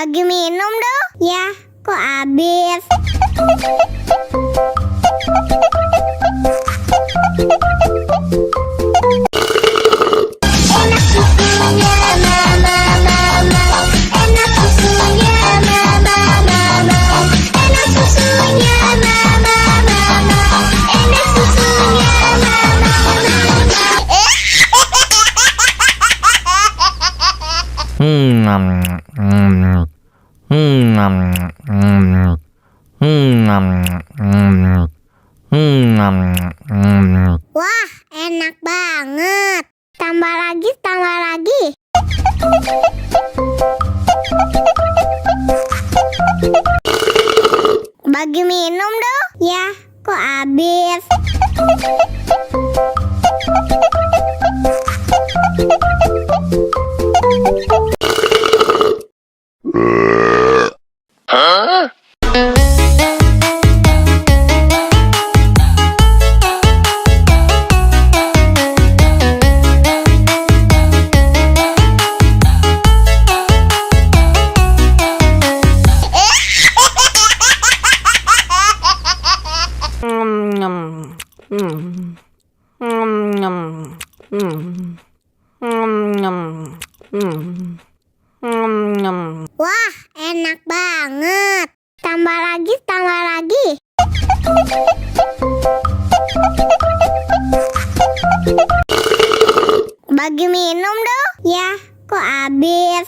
Bagi minum dong. Ya, kok habis? Enak susunya mama, enak susunya mama, enak susunya mama, enak susunya Wah, enak banget. Tambah lagi, tambah lagi. Bagi minum dong. Ya, kok habis? Wah, enak banget. Tambah lagi, tambah lagi. Bagi minum dong. Ya, kok habis?